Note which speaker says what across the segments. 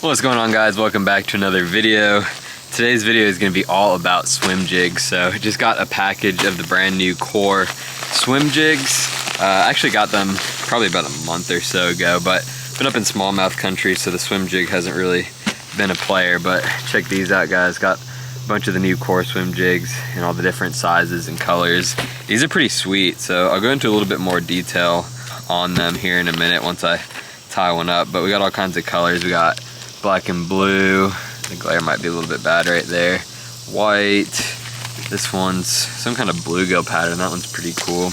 Speaker 1: What's going on, guys? Welcome back to another video. Today's video is going to be all about swim jigs. So just got a package of the brand new Core swim jigs. I actually got them probably about a month or so ago, but been up in smallmouth country, so the swim jig hasn't really been a player. But check these out, guys. Got a bunch of the new Core swim jigs in all the different sizes and colors. These are pretty sweet, so I'll go into a little bit more detail on them here in a minute once I tie one up. But we got all kinds of colors. We got black and blue. The glare might be a little bit bad right there. White. This one's some kind of bluegill pattern. That one's pretty cool.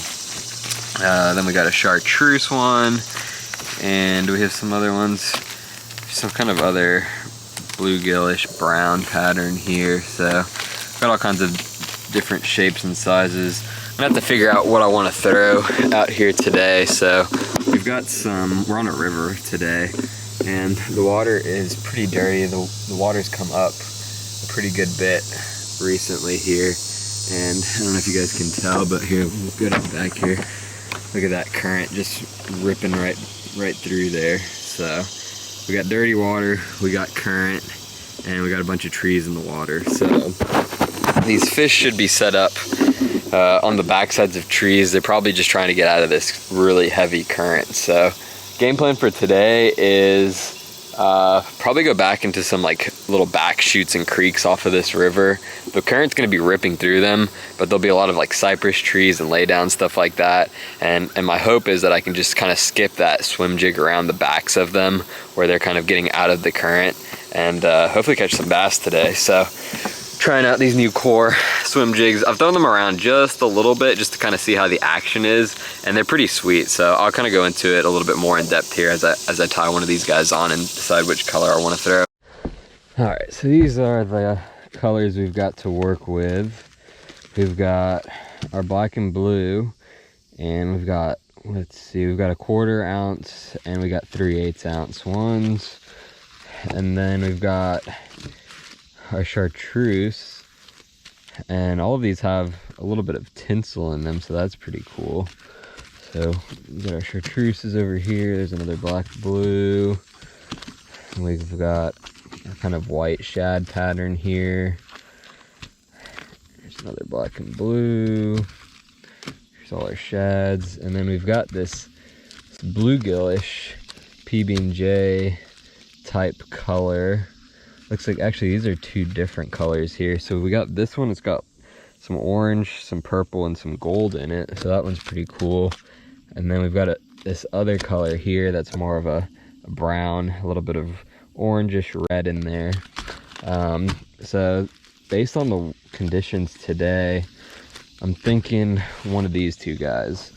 Speaker 1: Then we got a chartreuse one, and we have some other ones, some kind of other bluegill-ish brown pattern here. So got all kinds of different shapes and sizes. I'm gonna have to figure out what I want to throw out here today. So we've got we're on a river today, and the water is pretty dirty. The water's come up a pretty good bit recently here, and I don't know if you guys can tell, but here, we'll go back here. Look at that current just ripping right through there. So we got dirty water, we got current, and we got a bunch of trees in the water. So these fish should be set up on the backsides of trees. They're probably just trying to get out of this really heavy current. So game plan for today is probably go back into some like little back chutes and creeks off of this river. The current's going to be ripping through them, but there'll be a lot of like cypress trees and lay down stuff like that. And my hope is that I can just kind of skip that swim jig around the backs of them where they're kind of getting out of the current, and hopefully catch some bass today. So trying out these new Core swim jigs. I've thrown them around just a little bit just to kind of see how the action is, and they're pretty sweet. So I'll kind of go into it a little bit more in depth here as I tie one of these guys on and decide which color I want to throw. All right, so these are the colors we've got to work with. We've got our black and blue, and we've got, let's see, we've got a 1/4 ounce and we got 3/8 ounce ones, and then we've got our chartreuse, and all of these have a little bit of tinsel in them, so that's pretty cool. So we got our chartreuses over here. There's another black blue. We've got a kind of white shad pattern here. There's another black and blue. Here's all our shads, and then we've got this bluegill-ish PB&J type color. Looks like actually these are two different colors here. So we got this one, it's got some orange, some purple, and some gold in it. So that one's pretty cool. And then we've got this other color here that's more of a brown, a little bit of orangish red in there. So based on the conditions today, I'm thinking one of these two guys.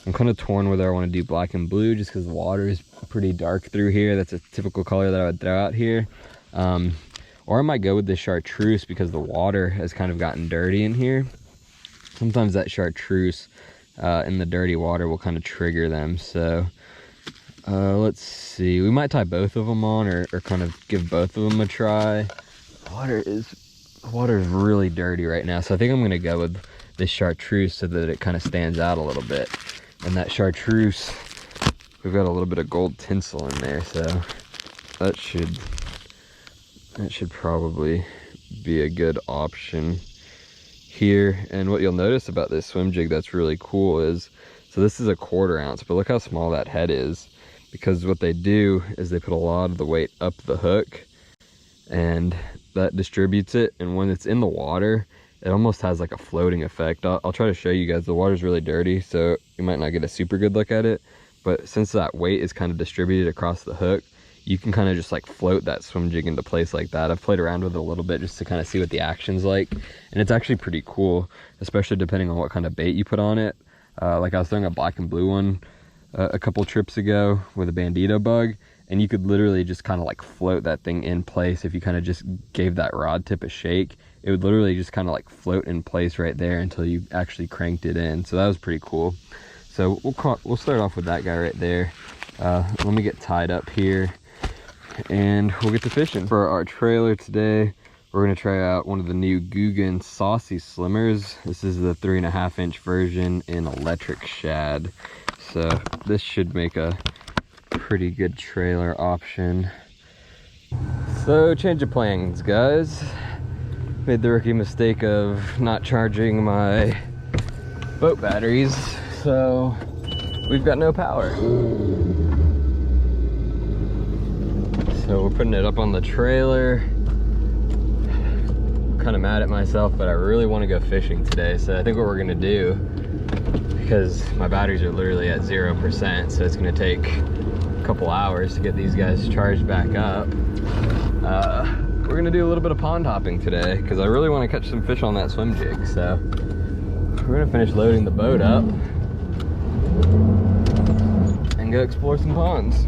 Speaker 1: I'm kind of torn whether I want to do black and blue just because the water is pretty dark through here. That's a typical color that I would throw out here. Or I might go with the chartreuse because the water has kind of gotten dirty in here. Sometimes that chartreuse in the dirty water will kind of trigger them. So let's see, we might tie both of them on, or kind of give both of them a try. The water is really dirty right now, so I think I'm going to go with this chartreuse so that it kind of stands out a little bit. And that chartreuse, we've got a little bit of gold tinsel in there, so that should probably be a good option here. And what you'll notice about this swim jig that's really cool is, so this is a 1/4 ounce, but look how small that head is, because what they do is they put a lot of the weight up the hook, and that distributes it. And when it's in the water, it almost has like a floating effect. I'll try to show you guys. The water's really dirty, so you might not get a super good look at it, but since that weight is kind of distributed across the hook, you can kind of just like float that swim jig into place like that. I've played around with it a little bit just to kind of see what the action's like, and it's actually pretty cool, especially depending on what kind of bait you put on it. Like I was throwing a black and blue one a couple trips ago with a bandito bug, and you could literally just kind of like float that thing in place. If you kind of just gave that rod tip a shake, it would literally just kind of like float in place right there until you actually cranked it in. So that was pretty cool. So we'll start off with that guy right there. Let me get tied up here, and we'll get to fishing. For our trailer today, we're going to try out one of the new GOOGAN Saucy Slimmers. This is the 3.5 inch version in electric shad. So this should make a pretty good trailer option. So, change of plans, guys. Made the rookie mistake of not charging my boat batteries, so we've got no power. So we're putting it up on the trailer. Kind of mad at myself, but I really want to go fishing today. So I think what we're gonna do, because my batteries are literally at 0%, so it's gonna take a couple hours to get these guys charged back up. We're gonna do a little bit of pond hopping today because I really want to catch some fish on that swim jig. So we're gonna finish loading the boat up and go explore some ponds.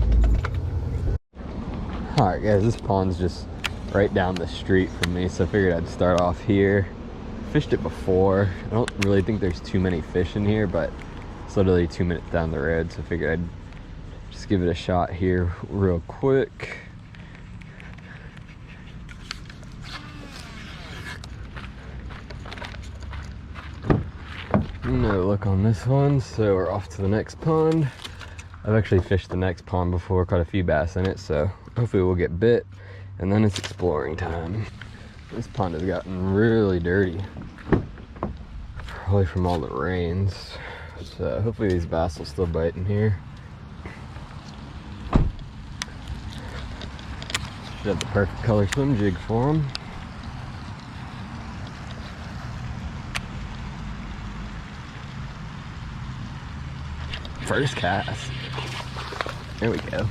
Speaker 1: All right, guys, this pond's just right down the street from me, so I figured I'd start off here. Fished it before. I don't really think there's too many fish in here, but it's literally 2 minutes down the road, so I figured I'd just give it a shot here real quick. No luck on this one, so we're off to the next pond. I've actually fished the next pond before, caught a few bass in it, so hopefully we'll get bit, and then it's exploring time. This pond has gotten really dirty, probably from all the rains, so hopefully these bass will still bite in here. Should have the perfect color swim jig for them. First cast. There we go.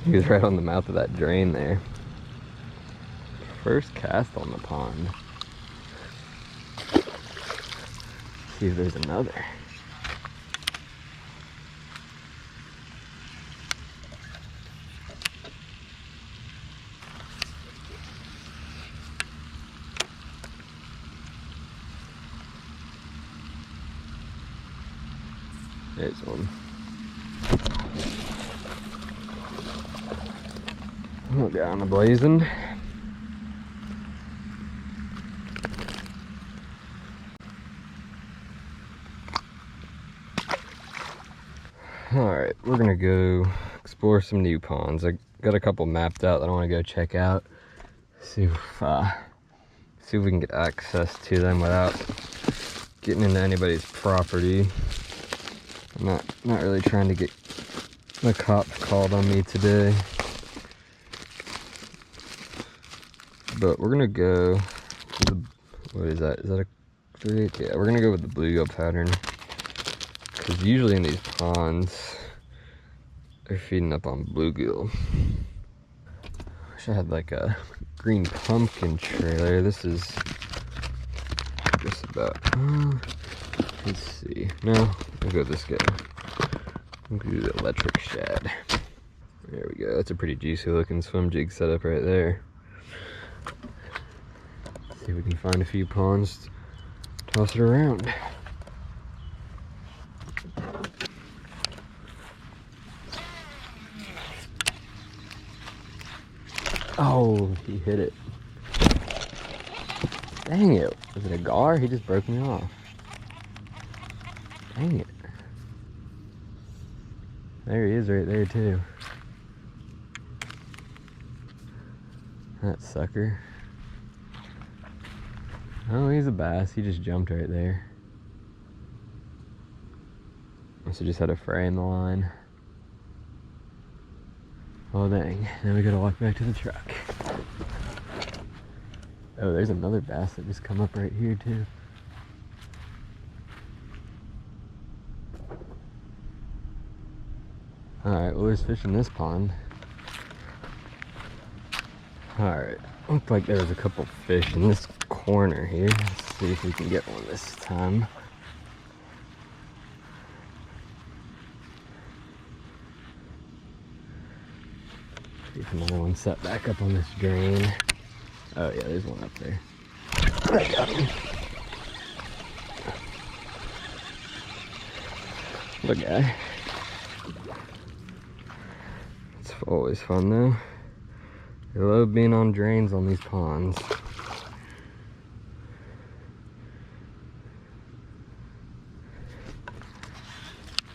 Speaker 1: He was right on the mouth of that drain there. First cast on the pond. See if there's another. There's one. We'll get on the blazing. Alright, we're gonna go explore some new ponds. I got a couple mapped out that I want to go check out. See if we can get access to them without getting into anybody's property. I'm not really trying to get the cops called on me today. But we're gonna go with the, what is that? Is that a 3/8? Yeah, we're gonna go with the bluegill pattern. Because usually in these ponds, they're feeding up on bluegill. Wish I had like a green pumpkin trailer. This is just about, let's see. No, we'll go with this guy. We'll do the electric shad. There we go. That's a pretty juicy looking swim jig setup right there. See if we can find a few ponds, toss it around. Oh, he hit it. Dang it. Was it a gar? He just broke me off. Dang it. There he is right there too. That sucker. Oh, he's a bass. He just jumped right there. Must have just had a fray in the line. Oh dang, now we gotta walk back to the truck. Oh, there's another bass that just come up right here too. Alright, well there's fish in this pond. Alright, looked like there was a couple fish in this corner here. Let's see if we can get one this time. See if another one set back up on this drain. Oh yeah, there's one up there. I got him. Good guy. It's always fun though. I love being on drains on these ponds.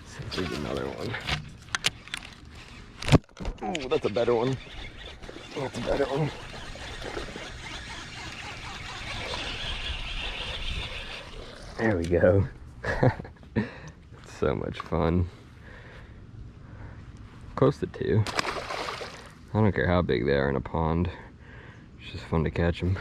Speaker 1: See if there's another one. Oh, that's a better one. That's a better one. There we go. It's so much fun. Close to 2. I don't care how big they are in a pond. It's just fun to catch them.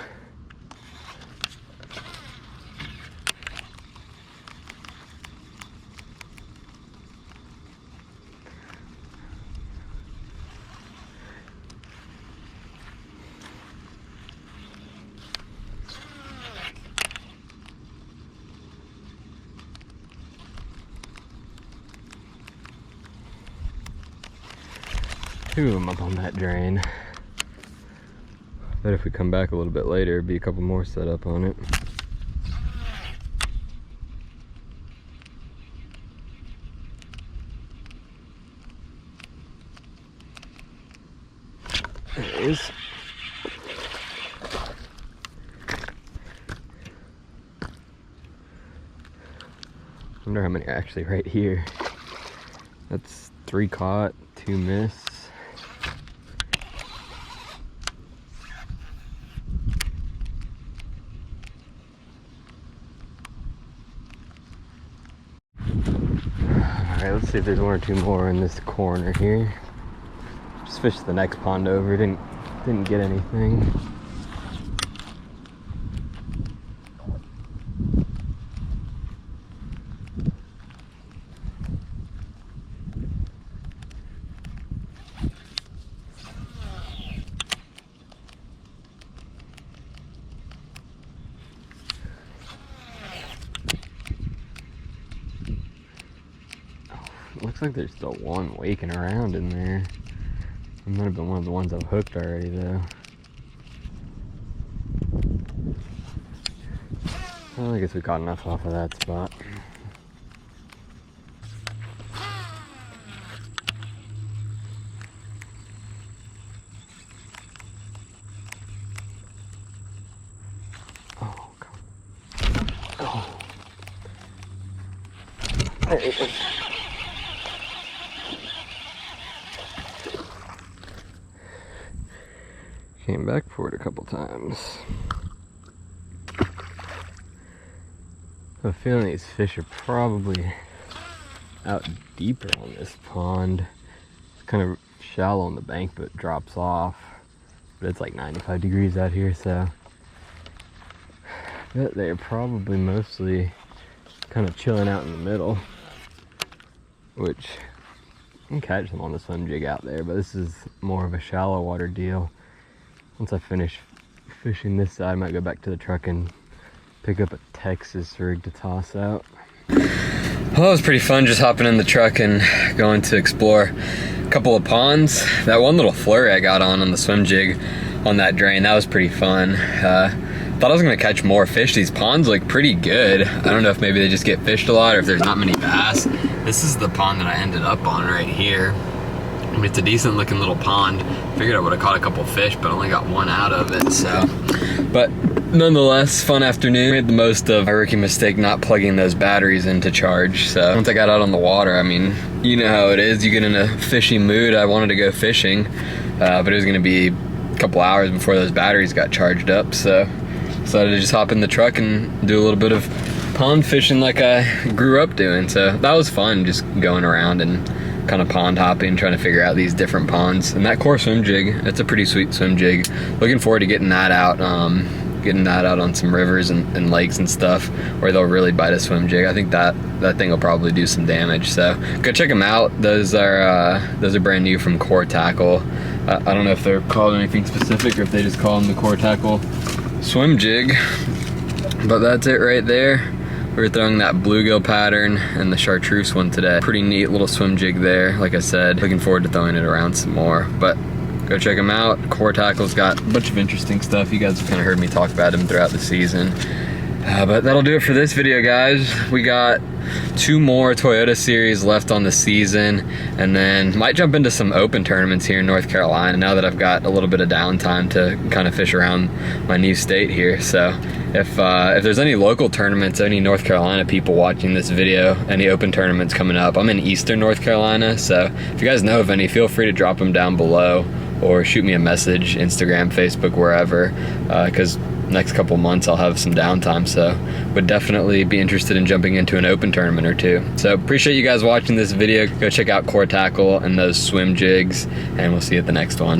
Speaker 1: Two of them up on that drain. Bet if we come back a little bit later, be a couple more set up on it. There it is. Wonder how many are actually right here. That's 3 caught, 2 missed. Alright, let's see if there's 1 or 2 more in this corner here. Just fished the next pond over, didn't get anything. Looks like there's still 1 waking around in there. It might have been one of the ones I've hooked already though. Well, I guess we caught enough off of that spot. Oh, come. Oh. There it is. Came back for it a couple times. I have a feeling these fish are probably out deeper on this pond. It's kind of shallow on the bank, but it drops off. But it's like 95 degrees out here, so I bet they're probably mostly kind of chilling out in the middle, which you can catch them on the swim jig out there, but this is more of a shallow water deal. Once I finish fishing this side, I might go back to the truck and pick up a Texas rig to toss out. Well, it was pretty fun just hopping in the truck and going to explore a couple of ponds. That one little flurry I got on the swim jig on that drain, that was pretty fun. Thought I was gonna catch more fish. These ponds look pretty good. I don't know if maybe they just get fished a lot or if there's not many bass. This is the pond that I ended up on right here. I mean, it's a decent looking little pond. Figured I would have caught a couple fish, but only got 1 out of it, so. But nonetheless, fun afternoon. Made the most of my rookie mistake not plugging those batteries in to charge. So once I got out on the water, I mean, you know how it is. You get in a fishing mood. I wanted to go fishing, but it was gonna be a couple hours before those batteries got charged up. So decided to just hop in the truck and do a little bit of pond fishing like I grew up doing. So that was fun, just going around and kind of pond hopping, trying to figure out these different ponds. And that core swim jig, it's a pretty sweet swim jig. Looking forward to getting that out on some rivers and lakes and stuff where they'll really bite a swim jig. I think that thing will probably do some damage. So go check them out. Those are brand new from Core Tackle. I don't know if they're called anything specific or if they just call them the Core Tackle swim jig, but that's it right there. We were throwing that bluegill pattern and the chartreuse one today. Pretty neat little swim jig there. Like I said, looking forward to throwing it around some more. But go check them out. Core Tackle's got a bunch of interesting stuff. You guys have kind of heard me talk about them throughout the season. But that'll do it for this video, guys. We got 2 more Toyota series left on the season, and then might jump into some open tournaments here in North Carolina now that I've got a little bit of downtime to kind of fish around my new state here. So if there's any local tournaments, any North Carolina people watching this video, any open tournaments coming up, I'm in Eastern North Carolina, so if you guys know of any, feel free to drop them down below. or shoot me a message, Instagram, Facebook, wherever, because next couple months I'll have some downtime, so would definitely be interested in jumping into an open tournament or two. So appreciate you guys watching this video. Go check out Core Tackle and those swim jigs, and we'll see you at the next one.